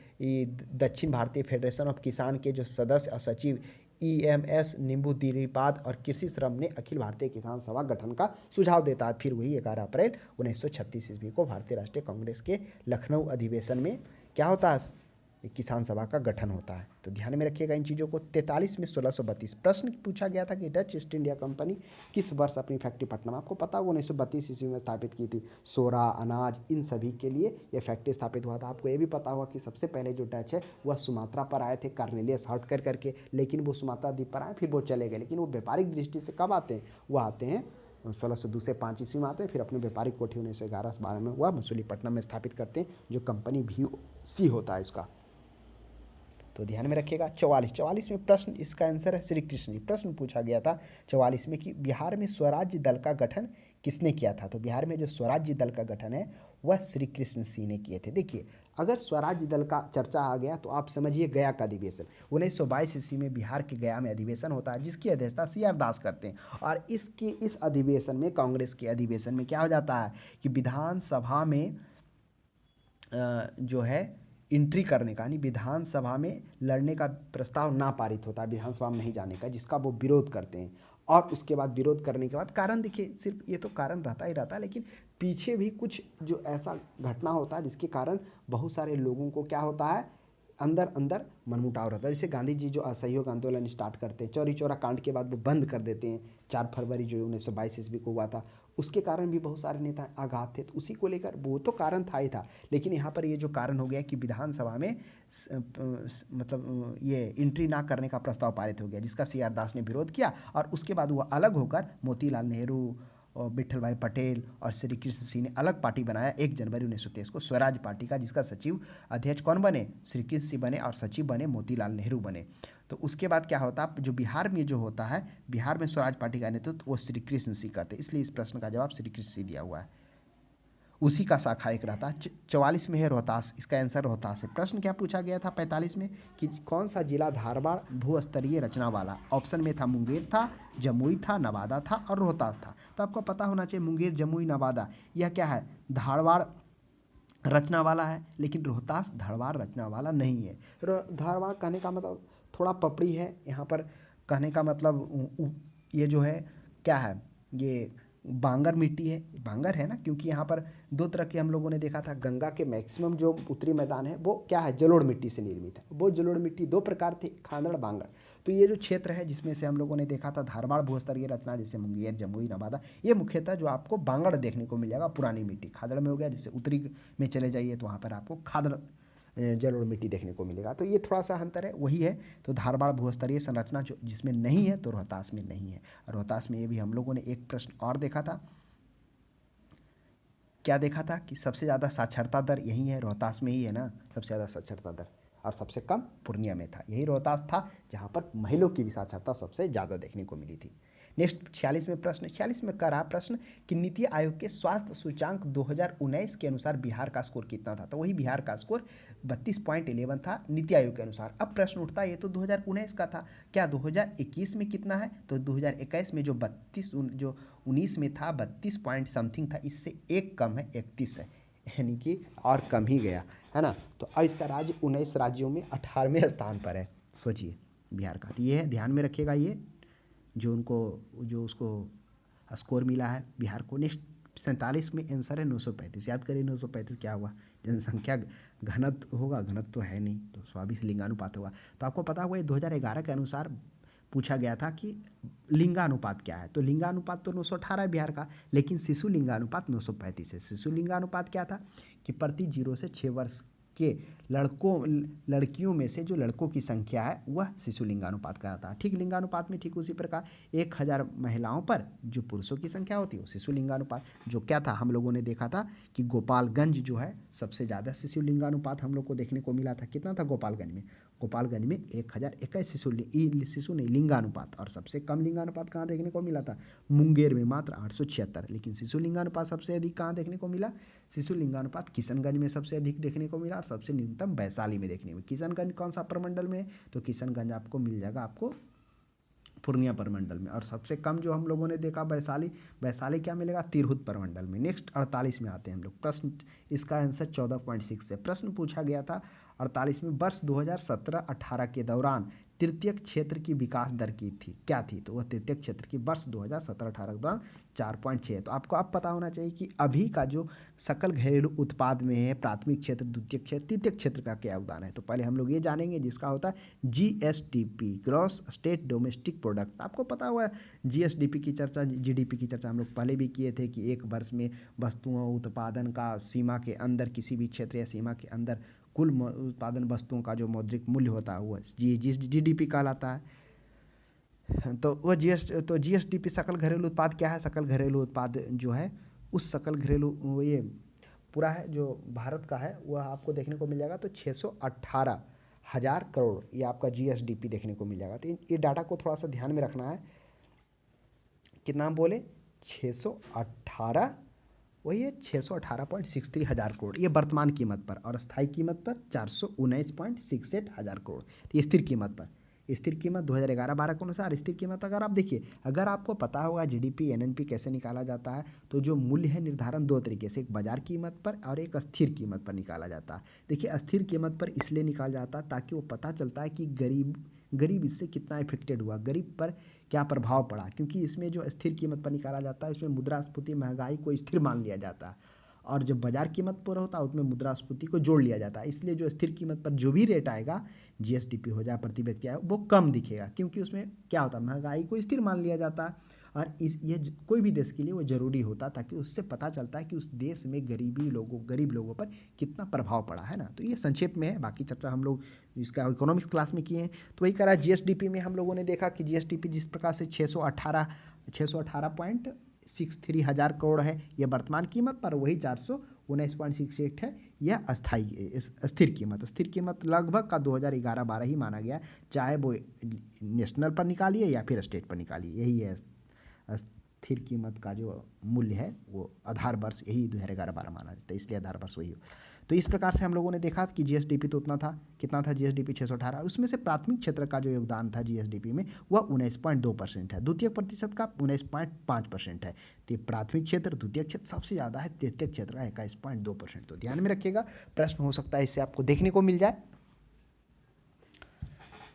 दक्षिण भारतीय फेडरेशन ऑफ किसान के जो सदस्य और सचिव EMS नींबू दिरीपाद और कृषि श्रम ने अखिल भारतीय किसान सभा गठन का सुझाव देता है। फिर वही 11 अप्रैल 1936 ईस्वी को भारतीय राष्ट्रीय कांग्रेस के लखनऊ अधिवेशन में क्या होता है? किसान सभा का गठन होता है। तो ध्यान में रखिएगा इन चीज़ों को। 43 में 1632 प्रश्न पूछा गया था कि डच ईस्ट इंडिया कंपनी किस वर्ष अपनी फैक्ट्री पटना में, आपको पता होगा 1932 ईस्वी में स्थापित की थी। सोरा, अनाज, इन सभी के लिए यह फैक्ट्री स्थापित हुआ था। आपको ये भी पता होगा कि सबसे पहले जो डच है वह सुमात्रा पर आए थे, कार्नेलियस हर्ट करके, लेकिन वो सुमात्रा द्वीप पर आए, फिर वो चले गए। लेकिन वो व्यापारिक दृष्टि से कब आते हैं? वह आते हैं 1602 से 5 ईस्वी में आते हैं। फिर अपनी व्यापारिक कोठी 1911-12 में वह मसूलीपट्टनम में स्थापित करते हैं, जो कंपनी VOC होता है इसका। तो ध्यान में रखिएगा। 44 में प्रश्न, इसका आंसर है श्री कृष्ण जी। प्रश्न पूछा गया था 44 में कि बिहार में स्वराज्य दल का गठन किसने किया था? तो बिहार में जो स्वराज्य दल का गठन है वह श्री कृष्ण सिंह ने किए थे। देखिए, अगर स्वराज्य दल का चर्चा आ गया तो आप समझिए गया का अधिवेशन 1922 ईस्वी में बिहार के गया में अधिवेशन होता है, जिसकी अध्यक्षता CR दास करते हैं। और इस अधिवेशन में, कांग्रेस के अधिवेशन में क्या हो जाता है कि विधानसभा में जो है एंट्री करने का, यानी विधानसभा में लड़ने का प्रस्ताव ना पारित होता है, विधानसभा में नहीं जाने का, जिसका वो विरोध करते हैं। और उसके बाद विरोध करने के बाद कारण देखिए, सिर्फ ये तो कारण रहता ही रहता है, लेकिन पीछे भी कुछ जो ऐसा घटना होता है जिसके कारण बहुत सारे लोगों को क्या होता है, अंदर अंदर मनमुटाव रहता है। जैसे गांधी जी जो असहयोग आंदोलन स्टार्ट करते हैं, चौरी चौरा कांड के बाद वो बंद कर देते हैं, 4 फरवरी जो 1922 ईस्वी को हुआ था, उसके कारण भी बहुत सारे नेता आघात थे। तो उसी को लेकर वो तो कारण था ही था, लेकिन यहाँ पर ये जो कारण हो गया कि विधानसभा में मतलब ये एंट्री ना करने का प्रस्ताव पारित हो गया, जिसका CR दास ने विरोध किया। और उसके बाद वो अलग होकर मोतीलाल नेहरू और विट्ठल भाई पटेल और श्री कृष्ण सिंह ने अलग पार्टी बनाया 1 जनवरी 1923 को, स्वराज पार्टी का, जिसका सचिव अध्यक्ष कौन बने? श्री कृष्ण सिंह बने, और सचिव बने मोतीलाल नेहरू बने। तो उसके बाद क्या होता है, जो बिहार में जो होता है, बिहार में स्वराज पार्टी का नेतृत्व वो श्री कृष्ण सिंह करते, इसलिए इस प्रश्न का जवाब श्री कृष्ण सिंह दिया हुआ है। उसी का शाखा एक रहता है। 44 में है रोहतास, इसका आंसर रोहतास है। प्रश्न क्या पूछा गया था 45 में कि कौन सा जिला धारवाड़ भूस्तरीय रचना वाला? ऑप्शन में था मुंगेर था, जमुई था, नवादा था और रोहतास था। तो आपको पता होना चाहिए मुंगेर, जमुई, नवादा, यह क्या है? धारवाड़ रचना वाला है, लेकिन रोहतास धारवाड़ रचना वाला नहीं है। धारवाड़ कहने का मतलब थोड़ा पपड़ी है, यहाँ पर कहने का मतलब ये जो है क्या है, ये बांगर मिट्टी है, बांगर है ना, क्योंकि यहाँ पर 2 तरह के हम लोगों ने देखा था। गंगा के मैक्सिमम जो उत्तरी मैदान है वो क्या है, जलोढ़ मिट्टी से निर्मित है। वो जलोढ़ मिट्टी 2 प्रकार थे, खादड़, बांगर। तो ये जो क्षेत्र है जिसमें से हम लोगों ने देखा था धारवाड़ भूस्तरीय रचना, जैसे मुंगेर, जमुई, नवादा, ये मुख्यतः जो आपको बांगड़ देखने को मिल जाएगा, पुरानी मिट्टी। खादड़ में हो गया, जैसे उत्तरी में चले जाइए तो वहाँ पर आपको खादड़ जलोढ़ मिट्टी देखने को मिलेगा। तो ये थोड़ा सा अंतर है, वही है। तो धारवाड़ भूस्तरीय संरचना जो जिसमें नहीं है, तो रोहतास में नहीं है। रोहतास में ये भी हम लोगों ने एक प्रश्न और देखा था क्या देखा था कि सबसे ज़्यादा साक्षरता दर यही है, रोहतास में ही है ना सबसे ज़्यादा साक्षरता दर, और सबसे कम पूर्णिया में था। यही रोहतास था जहाँ पर महिलाओं की भी साक्षरता सबसे ज़्यादा देखने को मिली थी। नेक्स्ट 46वें प्रश्न, 46 में कर रहा प्रश्न कि नीति आयोग के स्वास्थ्य सूचांक 2019 के अनुसार बिहार का स्कोर कितना था। तो वही बिहार का स्कोर 32.11 था नीति आयोग के अनुसार। अब प्रश्न उठता है ये तो 2019 का था, क्या 2021 में कितना है। तो 2021 में जो 19 में था 32 पॉइंट समथिंग था, इससे एक कम है, 31 है, यानी कि और कम ही गया है ना। तो अब इसका राज्य 19 राज्यों में 18वें स्थान पर है, सोचिए बिहार का। तो ये है, ध्यान में रखिएगा ये जो उसको स्कोर मिला है बिहार को। नेक्स्ट 47 में आंसर है 935। याद करिए 935 क्या हुआ, जनसंख्या घनत्व होगा, घनत्व तो है नहीं, तो स्वाभाविक लिंगानुपात होगा। तो आपको पता हुआ 2011 के अनुसार पूछा गया था कि लिंगानुपात क्या है। तो लिंगानुपात तो 918 है बिहार का, लेकिन शिशु लिंगानुपात 935 है। शिशु लिंगानुपात क्या था कि प्रति 0 से 6 वर्ष के लड़कियों में से जो लड़कों की संख्या है वह शिशु लिंगानुपात कहलाता है। ठीक लिंगानुपात में ठीक उसी प्रकार 1000 महिलाओं पर जो पुरुषों की संख्या होती है वो शिशु लिंगानुपात। जो क्या था, हम लोगों ने देखा था कि गोपालगंज जो है सबसे ज़्यादा शिशु लिंगानुपात हम लोग को देखने को मिला था। कितना था गोपालगंज में? गोपालगंज में 1021 शिशु नहीं लिंगानुपात। और सबसे कम लिंगानुपात कहाँ देखने को मिला था? मुंगेर में मात्र 876। लेकिन शिशु लिंगानुपात सबसे अधिक कहाँ देखने को मिला? शिशु लिंगानुपात किशनगंज में सबसे अधिक देखने को मिला, और सबसे न्यूनतम वैशाली में देखने में। किशनगंज कौन सा प्रमंडल में है? तो किशनगंज आपको मिल जाएगा आपको पूर्णिया प्रमंडल में। और सबसे कम जो हम लोगों ने देखा वैशाली क्या मिलेगा? तिरहुत प्रमंडल में। नेक्स्ट 48 में आते हैं हम लोग। प्रश्न इसका आंसर 14.6 से प्रश्न पूछा गया था 48 में, वर्ष 2017-18 के दौरान तृतीयक क्षेत्र की विकास दर की थी, क्या थी? तो वह तृतीयक क्षेत्र की वर्ष 2017-18 के दौरान 4.6 है। तो आपको अब पता होना चाहिए कि अभी का जो सकल घरेलू उत्पाद में है प्राथमिक क्षेत्र, द्वितीयक क्षेत्र, तृतीयक क्षेत्र का क्या योगदान है। तो पहले हम लोग ये जानेंगे जिसका होता है GSDP, gross state domestic product. आपको पता हुआ है GSDP की चर्चा, GDP की चर्चा हम लोग पहले भी किए थे कि एक वर्ष में वस्तुओं उत्पादन का सीमा के अंदर, किसी भी क्षेत्र या सीमा के अंदर कुल उत्पादन वस्तुओं का जो मौद्रिक मूल्य होता है वो GDP कहलाता है। तो वह GSDP सकल घरेलू उत्पाद क्या है? सकल घरेलू उत्पाद जो है उस सकल घरेलू ये पूरा है जो भारत का है वह आपको देखने को मिल जाएगा तो 618,000 करोड़ ये आपका GSDP देखने को मिल जाएगा। तो ये डाटा को थोड़ा सा ध्यान में रखना है। कितना बोले? 618, वही है 618.63 हज़ार करोड़, ये वर्तमान कीमत पर। और स्थायी कीमत पर 419.68 हज़ार करोड़। तो ये स्थिर कीमत पर, स्थिर कीमत 2011-12 के अनुसार स्थिर कीमत। अगर आप देखिए, अगर आपको पता होगा GDP NNP कैसे निकाला जाता है, तो जो मूल्य है निर्धारण दो तरीके से, एक बाजार कीमत पर और एक स्थिर कीमत पर निकाला जाता है। देखिए स्थिर कीमत पर इसलिए निकाला जाता है ताकि वो पता चलता है कि गरीब इससे कितना इफेक्टेड हुआ, गरीब पर क्या प्रभाव पड़ा। क्योंकि इसमें जो स्थिर कीमत पर निकाला जाता है इसमें मुद्रास्फीति महंगाई को स्थिर मान लिया जाता है, और जब बाजार कीमत पर होता है उसमें मुद्रास्फीति को जोड़ लिया जाता है। इसलिए जो स्थिर कीमत पर जो भी रेट आएगा, GSDP हो जाए, प्रति व्यक्ति आए, वो कम दिखेगा, क्योंकि उसमें क्या होता है महंगाई को स्थिर मान लिया जाता है। और कोई भी देश के लिए वो ज़रूरी होता ताकि उससे पता चलता है कि उस देश में गरीब लोगों पर कितना प्रभाव पड़ा है ना। तो ये संक्षेप में है, बाकी चर्चा हम लोग इसका इकोनॉमिक्स क्लास में किए हैं। तो वही करा GSDP में हम लोगों ने देखा कि GSDP जिस प्रकार से 618.63 हज़ार करोड़ है ये वर्तमान कीमत पर, वही 419.68 है यह स्थिर कीमत लगभग का 2011-12 ही माना गया, चाहे वो नेशनल पर निकालिए या फिर स्टेट पर निकालिए, यही है स्थिर कीमत का जो मूल्य है वो आधार वर्ष यही 2011-12 माना जाता है, इसलिए आधार वर्ष वही हो। तो इस प्रकार से हम लोगों ने देखा कि GSDP तो उतना था, कितना था GSDP 618, उसमें से प्राथमिक क्षेत्र का जो योगदान था GSDP में वह 19.2% है, द्वितीय प्रतिशत का 19.5% है। तो प्राथमिक क्षेत्र, द्वितीय क्षेत्र सबसे ज़्यादा है, तृतीय क्षेत्र का 21.2%। तो ध्यान में रखिएगा, प्रश्न हो सकता है इससे आपको देखने को मिल जाए।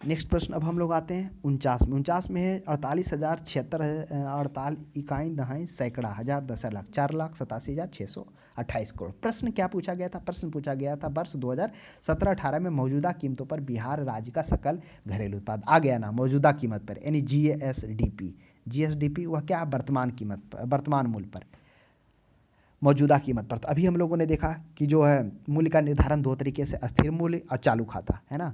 नेक्स्ट प्रश्न अब हम लोग आते हैं 49 में है 48,076 इकाई दहाई सैकड़ा हजार 10 लाख 4,87,628 करोड़। प्रश्न क्या पूछा गया था? प्रश्न पूछा गया था वर्ष 2017-18 में मौजूदा कीमतों पर बिहार राज्य का सकल घरेलू उत्पाद, आ गया ना मौजूदा कीमत पर, यानी GSDP वह क्या? वर्तमान कीमत पर, वर्तमान मूल्य पर, मौजूदा कीमत पर। तो अभी हम लोगों ने देखा कि जो है मूल्य का निर्धारण दो तरीके से, स्थिर मूल्य और चालू खाता, है ना।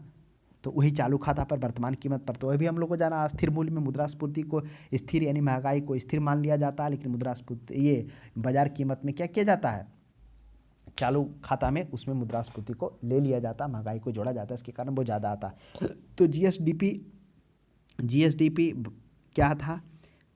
तो वही चालू खाता पर, वर्तमान कीमत पर। तो अभी हम लोग को जाना स्थिर मूल्य में मुद्रास्फीति को स्थिर यानी महंगाई को स्थिर मान लिया जाता है, लेकिन मुद्रास्फीति ये बाजार कीमत में क्या किया जाता है? चालू खाता में उसमें मुद्रास्फीति को ले लिया जाता, महंगाई को जोड़ा जाता, इसके कारण वो ज़्यादा आता। तो जीएसडीपी क्या था,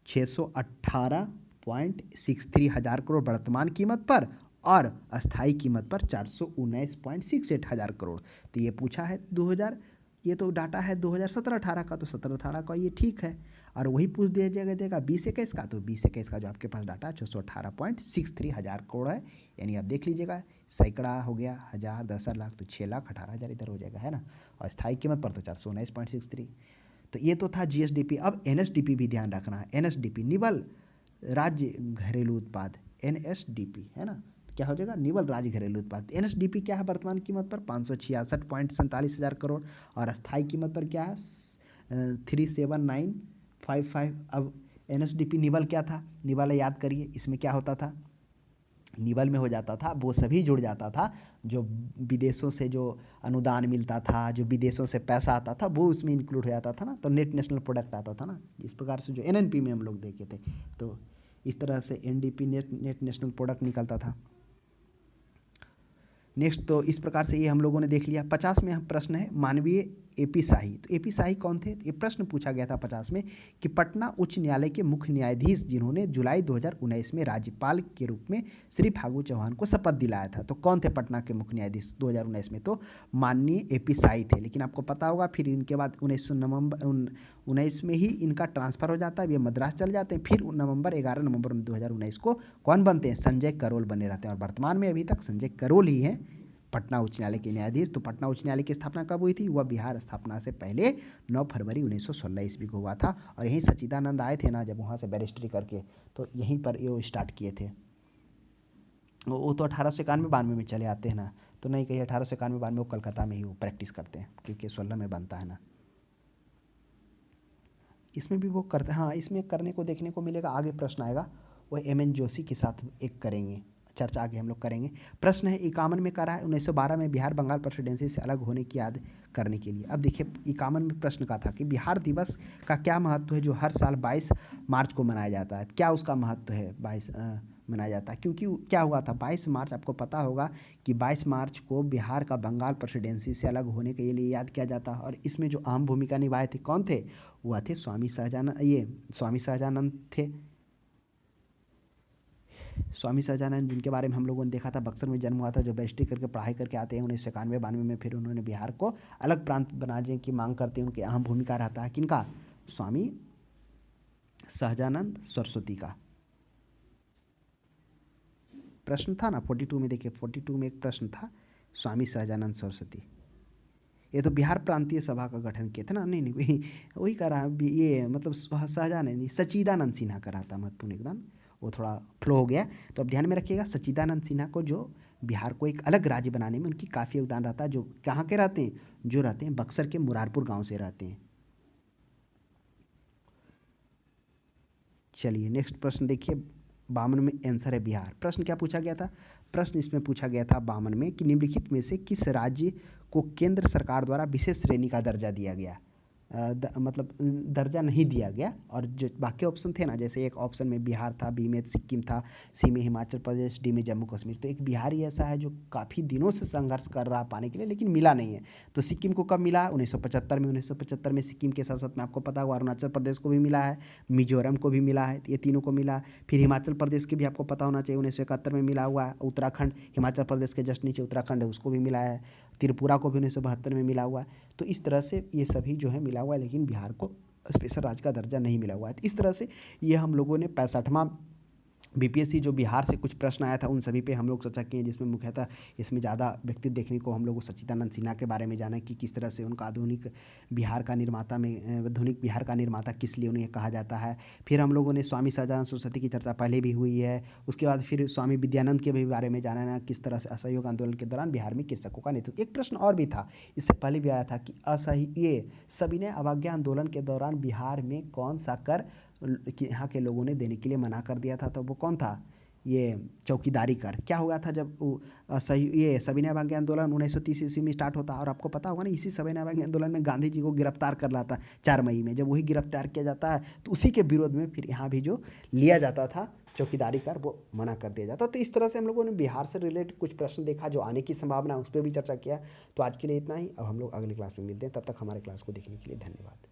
618.63 हज़ार करोड़ वर्तमान कीमत पर और अस्थाई कीमत पर 419.68 हज़ार करोड़। तो ये पूछा है 2000, ये तो डाटा है 2017-18 का, तो 17-18 का ये ठीक है। और वही पूछ दिया जाएगा 20-21 का, तो 20-21 का जो आपके पास डाटा 618.63 हज़ार करोड़ है। यानी आप देख लीजिएगा, सैकड़ा हो गया, हज़ार, 10,000, लाख, तो 6,18,000 इधर हो जाएगा, है ना। और स्थायी कीमत पर तो 419.63। तो ये तो था जीएसडीपी। अब एनएसडीपी भी ध्यान रखना है। एनएसडीपी निवल राज्य घरेलू उत्पाद, एनएसडीपी, है ना, क्या हो जाएगा, निवल राज्य घरेलू उत्पाद। एनएसडीपी क्या है वर्तमान कीमत पर 566.47 हज़ार करोड़ और अस्थायी कीमत पर क्या है 37,955। अब एनएसडीपी निवल क्या था, निवल याद करिए, इसमें क्या होता था, निवल में हो जाता था वो सभी जुड़ जाता था जो विदेशों से जो अनुदान मिलता था, जो विदेशों से पैसा आता था, वो उसमें इंक्लूड हो जाता था ना, तो नेट नेशनल प्रोडक्ट आता था ना। इस प्रकार से जो एनएनपी में हम लोग देखे थे, तो इस तरह से एनडीपी नेट नेशनल प्रोडक्ट निकलता था। नेक्स्ट, तो इस प्रकार से ये हम लोगों ने देख लिया। 50 में प्रश्न है मानवीय एपी शाही। तो एपी शाही कौन थे, ये प्रश्न पूछा गया था 50 में कि पटना उच्च न्यायालय के मुख्य न्यायाधीश जिन्होंने जुलाई 2019 में राज्यपाल के रूप में श्री फागू चौहान को शपथ दिलाया था, तो कौन थे पटना के मुख्य न्यायाधीश 2019 में, तो माननीय एपी शाही थे। लेकिन आपको पता होगा फिर इनके बाद 19 में ही इनका ट्रांसफर हो जाता है, ये मद्रास चल जाते हैं। फिर 11 नवंबर 2019 को कौन बनते हैं, संजय करोल बने रहते हैं। और वर्तमान में अभी तक संजय करोल ही हैं पटना उच्च न्यायालय के न्यायाधीश। तो पटना उच्च न्यायालय की स्थापना कब हुई थी, वह बिहार स्थापना से पहले 9 फरवरी 1916 ईस्वी को हुआ था। और यहीं सच्चिदानंद आए थे ना, जब वहाँ से बैरिस्ट्री करके, तो यहीं पर ये स्टार्ट किए थे। वो तो 1891-92 में चले आते हैं ना, तो नहीं कहिए 1891-92 वो कलकत्ता में ही वो प्रैक्टिस करते हैं, क्योंकि 16 में बनता है ना। इसमें भी वो करते हैं, हाँ, इसमें करने को देखने को मिलेगा। आगे प्रश्न आएगा, वो एम.एन. जोशी के साथ एक करेंगे चर्चा, आगे हम लोग करेंगे। प्रश्न है 51 में करा है 1912 में बिहार बंगाल प्रेसिडेंसी से अलग होने की याद करने के लिए। अब देखिए 51 में प्रश्न का था कि बिहार दिवस का क्या महत्व है जो हर साल 22 मार्च को मनाया जाता है। क्या उसका महत्व है 22 मनाया जाता है, क्योंकि क्या हुआ था 22 मार्च, आपको पता होगा कि 22 मार्च को बिहार का बंगाल प्रेसिडेंसी से अलग होने के लिए याद किया जाता है। और इसमें जो अहम भूमिका निभाए थे कौन थे, वह थे स्वामी सहजानंद थे। स्वामी सहजानंद, जिनके बारे में हम लोगों ने देखा था, बक्सर में जन्म हुआ था, जो बैरिस्ट्री करके पढ़ाई करके आते हैं 1991-92 में। फिर उन्होंने बिहार को अलग प्रांत बनाने की मांग करते हैं। उनकी अहम भूमिका रहता है किनका, स्वामी सहजानंद सरस्वती का। प्रश्न था ना 42 में, देखिए 42 में एक प्रश्न था, स्वामी सहजानंद सरस्वती। ये तो बिहार प्रांतीय सभा का गठन किया था ना, नहीं वही कर रहा है ये, मतलब सहजानंद नहीं, सच्चिदानंद सिन्हा का रहा था, महत्वपूर्ण एकदम, वो थोड़ा फ्लो हो गया। तो अब ध्यान में रखिएगा, सच्चिदानंद सिन्हा को जो बिहार को एक अलग राज्य बनाने में उनकी काफ़ी योगदान रहता है। जो कहाँ के रहते हैं, जो रहते हैं बक्सर के मुरारपुर गांव से रहते हैं। चलिए नेक्स्ट प्रश्न देखिए, 52 में आंसर है बिहार। प्रश्न क्या पूछा गया था, प्रश्न इसमें पूछा गया था 52 में कि निम्नलिखित में से किस राज्य को केंद्र सरकार द्वारा विशेष श्रेणी का दर्जा दिया गया, मतलब दर्जा नहीं दिया गया। और जो बाकी ऑप्शन थे ना, जैसे एक ऑप्शन में बिहार था, बी में सिक्किम था, सी में हिमाचल प्रदेश, डी में जम्मू कश्मीर। तो एक बिहार ही ऐसा है जो काफ़ी दिनों से संघर्ष कर रहा पाने के लिए, लेकिन मिला नहीं है। तो सिक्किम को कब मिला, 1975 में। 1975 में सिक्किम के साथ साथ में आपको पता हुआ अरुणाचल प्रदेश को भी मिला है, मिजोरम को भी मिला है, ये तीनों को मिला। फिर हिमाचल प्रदेश के भी आपको पता होना चाहिए 1971 में मिला हुआ है। उत्तराखंड, हिमाचल प्रदेश के जस्ट नीचे उत्तराखंड है, उसको भी मिला है। त्रिपुरा को भी 1972 में मिला हुआ है। तो इस तरह से ये सभी जो है मिला हुआ है, लेकिन बिहार को स्पेशल राज्य का दर्जा नहीं मिला हुआ है। इस तरह से ये हम लोगों ने 65वां बीपीएससी जो बिहार से कुछ प्रश्न आया था उन सभी पे हम लोग चर्चा किए, जिसमें मुख्यतः इसमें ज़्यादा व्यक्तित्व देखने को हम लोग सच्चिदानंद सिन्हा के बारे में जाना कि किस तरह से उनका आधुनिक बिहार का निर्माता किस लिए उन्हें कहा जाता है। फिर हम लोगों ने स्वामी सहजानंद सरस्वती की चर्चा पहले भी हुई है। उसके बाद फिर स्वामी विद्यानंद के भी बारे में जाना, किस तरह से असहयोग आंदोलन के दौरान बिहार में कृषकों का नेतृत्व। एक प्रश्न और भी था, इससे पहले भी आया था कि ये सविनय अवज्ञा आंदोलन के दौरान बिहार में कौन सा कर कि यहाँ के लोगों ने देने के लिए मना कर दिया था, तो वो कौन था, ये चौकीदारी कर। क्या हुआ था जब ये सविनय अवज्ञा आंदोलन 1930 ईस्वी में स्टार्ट होता है, और आपको पता होगा ना इसी सविनय अवज्ञा आंदोलन में गांधी जी को गिरफ्तार कर लाता 4 मई में। जब वही गिरफ्तार किया जाता है तो उसी के विरोध में फिर यहाँ भी जो लिया जाता था चौकीदारी कर वो मना कर दिया जाता। तो इस तरह से हम लोगों ने बिहार से रिलेटेड कुछ प्रश्न देखा जो आने की संभावना है, उस पर भी चर्चा किया। तो आज के लिए इतना ही, अब हम लोग अगली क्लास में मिलते हैं, तब तक हमारे क्लास को देखने के लिए धन्यवाद।